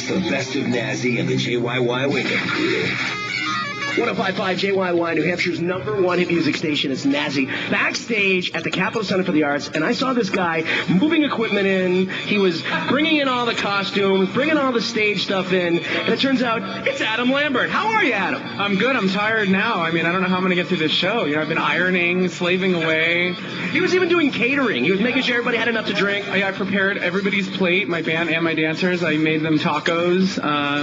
The best of Nazi and the JYY Wake-Up Crew. 105.5 JYY, New Hampshire's #1 hit music station. It's Nazi. Backstage at the Capitol Center for the Arts, and I saw this guy moving equipment in. He was bringing in all the costumes, bringing all the stage stuff in, and it turns out it's Adam Lambert. How are you, Adam? I'm good. I'm tired now. I mean, I don't know how I'm going to get through this show. You know, I've been ironing, slaving away. He was even doing catering. He was making sure everybody had enough to drink. I prepared everybody's plate, my band and my dancers. I made them tacos.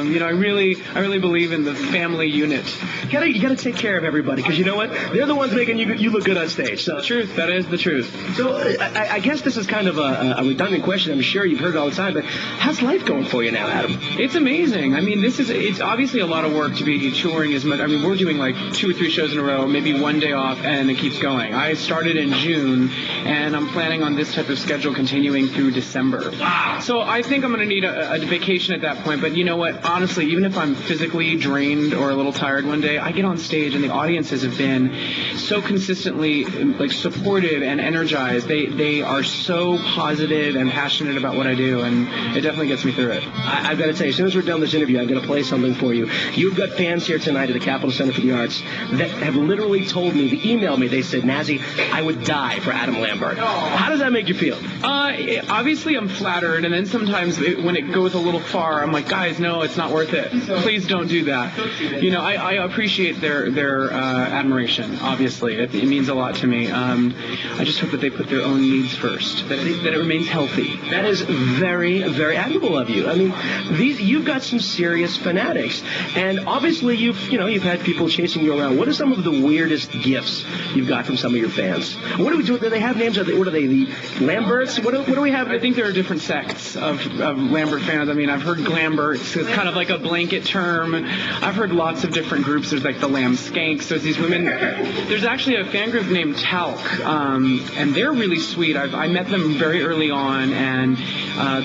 You know, I really believe in the family unit. You gotta take care of everybody, because you know what? They're the ones making you look good on stage. So the truth. That is the truth. So I guess this is kind of a redundant question. I'm sure you've heard it all the time, but how's life going for you now, Adam? It's amazing. I mean, it's obviously a lot of work to be touring as much. I mean, we're doing like 2 or 3 shows in a row, maybe 1 day off, and it keeps going. I started in June, and I'm planning on this type of schedule continuing through December. Wow. So I think I'm going to need a vacation at that point. But you know what? Honestly, even if I'm physically drained or a little tired one day, I get on stage and the audiences have been so consistently like supportive and energized. They are so positive and passionate about what I do, and it definitely gets me through it. I've got to tell you, as soon as we're done this interview, I'm going to play something for you. You've got fans here tonight at the Capitol Center for the Arts that have literally told me, they emailed me, they said, Nazi, I would die for Adam Lambert. How does that make you feel? Obviously I'm flattered, and then sometimes when it goes a little far, I'm like, guys, no, it's not worth it. Please don't do that. You know, I appreciate their admiration. Obviously, it means a lot to me. I just hope that they put their own needs first, that it remains healthy. That is very, very admirable of you. I mean, you've got some serious fanatics, and obviously you've had people chasing you around. What are some of the weirdest gifts you've got from some of your fans? What do we do? Do they have names? What are they? The Lamberts? What do we have? I think there are different sects of Lambert fans. I mean, I've heard Glamberts. It's kind of like a blanket term. I've heard lots of different groups. There's like the Lamb Skanks. There's these women. There's actually a fan group named Talc, and they're really sweet. I met them very early on, and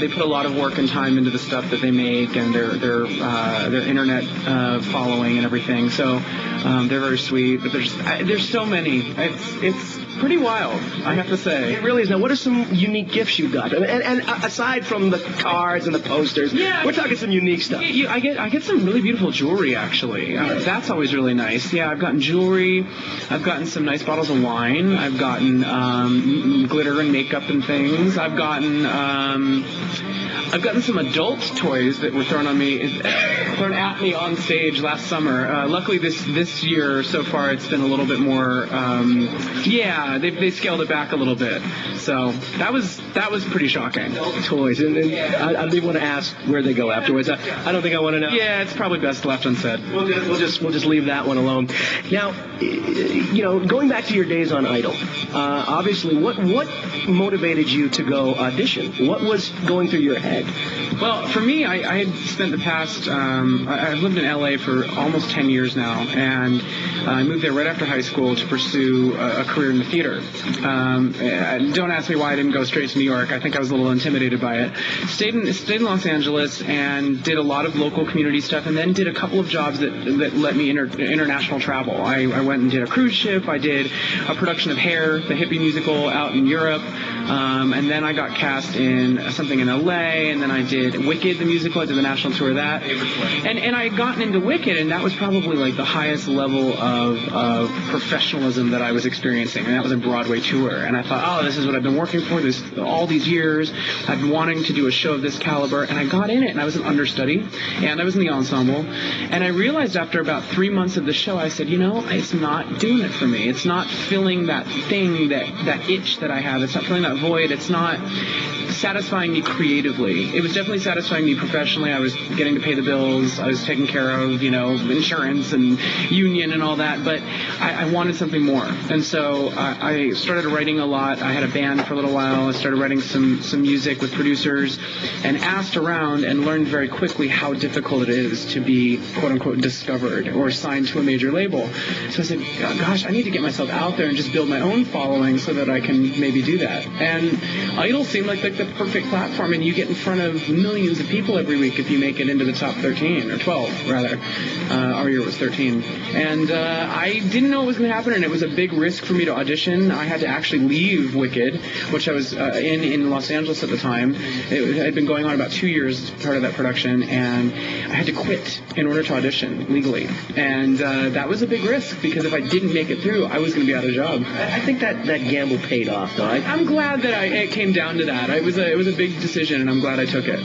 they put a lot of work and time into the stuff that they make and their internet following and everything. So they're very sweet. But there's so many. It's pretty wild, I have to say. It really is. Now, what are some unique gifts you've got? And aside from the cards and the posters, we're talking some unique stuff. I get some really beautiful jewelry, actually. That's always really nice. Yeah, I've gotten jewelry. I've gotten some nice bottles of wine. I've gotten glitter and makeup and things. I've gotten some adult toys that were thrown at me on stage last summer. Luckily, this year so far, it's been a little bit more. They scaled it back a little bit. So that was pretty shocking. Toys, and I didn't want to ask where they go afterwards. I don't think I want to know. Yeah, it's probably best left unsaid. We'll just leave that one alone. Now, going back to your days on Idol, obviously, what motivated you to go audition? What was going through your head? Well, for me, I had spent the past, I've lived in LA for almost 10 years now, and I moved there right after high school to pursue a career in the theater. Don't ask me why I didn't go straight to New York. I think I was a little intimidated by it. Stayed in Los Angeles and did a lot of local community stuff, and then did a couple of jobs that let me international travel. I went and did a cruise ship. I did a production of Hair, the hippie musical, out in Europe. And then I got cast in something in LA, and then I did Wicked, the musical. I did the national tour of that. And I had gotten into Wicked, and that was probably like the highest level of professionalism that I was experiencing. And that was a Broadway tour. And I thought, this is what I've been working for all these years. I've been wanting to do a show of this caliber, and I got in it, and I was an understudy, and I was in the ensemble. And I realized after about 3 months of the show, I said, it's not doing it for me. It's not filling that thing, that itch that I have. It's not filling that void. It's not satisfying me creatively. It was definitely satisfying me professionally. I was getting to pay the bills. I was taking care of, insurance and union and all that. But I wanted something more. And so I started writing a lot. I had a band for a little while. I started writing some music with producers and asked around and learned very quickly how difficult it is to be, quote unquote, discovered or signed to a major label. So I said, gosh, I need to get myself out there and just build my own following so that I can maybe do that. And Idol seemed like the perfect platform, and you get in front of millions of people every week if you make it into the top 13, or 12, rather. Our year was 13. And I didn't know it was going to happen, and it was a big risk for me to audition. I had to actually leave Wicked, which I was in Los Angeles at the time. It had been going on about 2 years as part of that production, and I had to quit in order to audition legally. And that was a big risk, because if I didn't make it through, I was going to be out of a job. I think that gamble paid off, though. I'm glad that it came down to that. It was a big decision, and I'm glad I took it.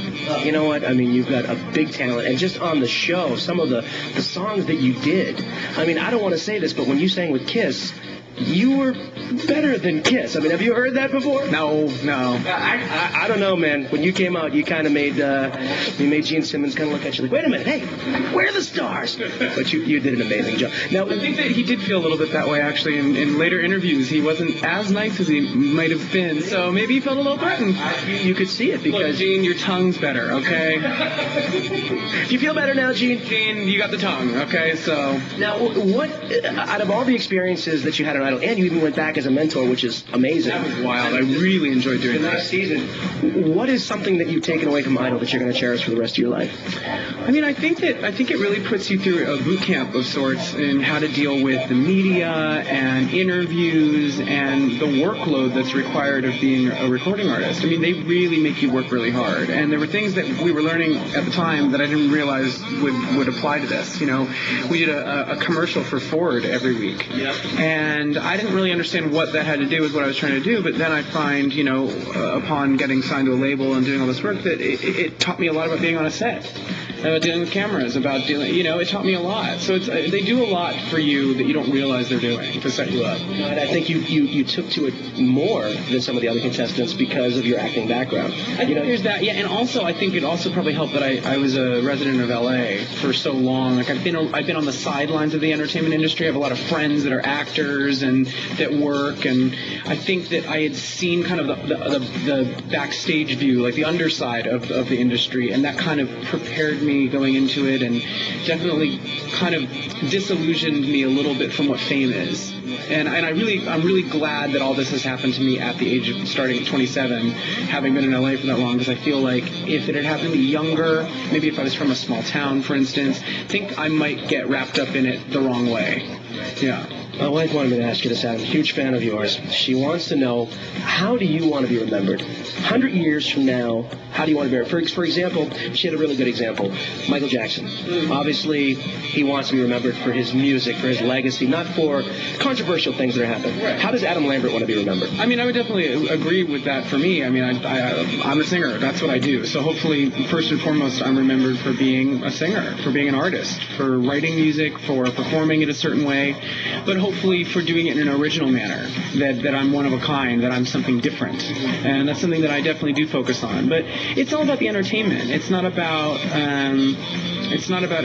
You know what? I mean, you've got a big talent, and just on the show, some of the songs that you did. I mean, I don't want to say this, but when you sang with Kiss, you were better than Kiss. I mean, have you heard that before? No. I don't know, man. When you came out, you kind of made Gene Simmons kind of look at you like, wait a minute, hey, where are the stars? But you did an amazing job. Now, I think that he did feel a little bit that way, actually. In later interviews, he wasn't as nice as he might have been, so maybe he felt a little threatened. You could see it, because... Look, Gene, your tongue's better, okay? Do you feel better now, Gene? Gene, you got the tongue, okay? So... Now, what, out of all the experiences that you had on Idol, and you even went back as a mentor, which is amazing. That was wild. I really enjoyed doing that. Next season, what is something that you've taken away from Idol that you're going to cherish for the rest of your life? I mean, I think it really puts you through a boot camp of sorts in how to deal with the media and interviews and the workload that's required of being a recording artist. I mean, they really make you work really hard. And there were things that we were learning at the time that I didn't realize would apply to this. You know, we did a commercial for Ford every week. Yep. And I didn't really understand what that had to do with what I was trying to do, but then I find, you know, upon getting signed to a label and doing all this work, that it taught me a lot about being on a set, about dealing with cameras, about dealing, you know, it taught me a lot. So they do a lot for you that you don't realize they're doing to set you up. And I think you took to it more than some of the other contestants because of your acting background. I think there's that, yeah, and also I think it also probably helped that I was a resident of LA for so long. Like I've been on the sidelines of the entertainment industry. I have a lot of friends that are actors and that work, and I think that I had seen kind of the backstage view, like the underside of the industry, and that kind of prepared me going into it, and definitely kind of disillusioned me a little bit from what fame is. And I'm really glad that all this has happened to me at the age of starting at 27, having been in LA for that long, because I feel like if it had happened to me younger, maybe if I was from a small town, for instance, I think I might get wrapped up in it the wrong way. Yeah. My wife wanted me to ask you this, Adam. Huge fan of yours. She wants to know, how do you want to be remembered? 100 years from now, how do you want to be remembered? For example, she had a really good example. Michael Jackson. Obviously, he wants to be remembered for his music, for his legacy, not for controversial things that are happening. Right. How does Adam Lambert want to be remembered? I mean, I would definitely agree with that for me. I mean, I'm a singer. That's what I do. So hopefully, first and foremost, I'm remembered for being a singer, for being an artist, for writing music, for performing it a certain way, but hopefully for doing it in an original manner, that I'm one of a kind, that I'm something different. And that's something that I definitely do focus on. But it's all about the entertainment. It's not about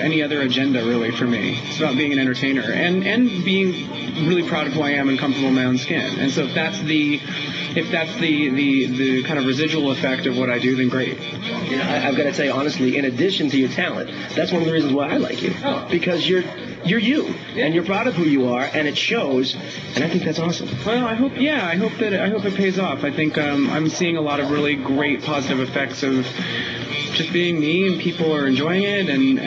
any other agenda, really, for me. It's about being an entertainer and being really proud of who I am and comfortable in my own skin. And so if that's the kind of residual effect of what I do, then great. You know, I've got to tell you, honestly, in addition to your talent, that's one of the reasons why I like you. Oh. Because you're you, and you're proud of who you are, and it shows, and I think that's awesome. Well, I hope it pays off. I think I'm seeing a lot of really great positive effects of just being me, and people are enjoying it, and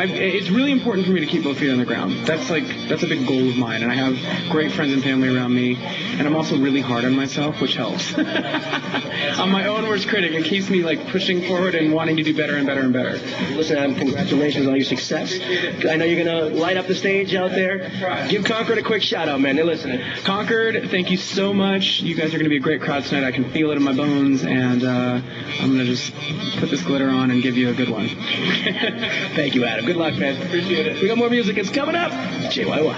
it's really important for me to keep both feet on the ground. That's a big goal of mine, and I have great friends and family around me, and I'm also really hard on myself, which helps. I'm my own worst critic. It keeps me like pushing forward and wanting to do better and better and better. Listen, Adam, congratulations on your success. I know you're going to light up the stage out there. Give Concord a quick shout out, man. They're listening. Concord, thank you so much. You guys are going to be a great crowd tonight. I can feel it in my bones, and I'm going to just put this glitter on and give you a good one. Thank you, Adam. Good luck, man. Appreciate it. We got more music. It's coming up. JYY.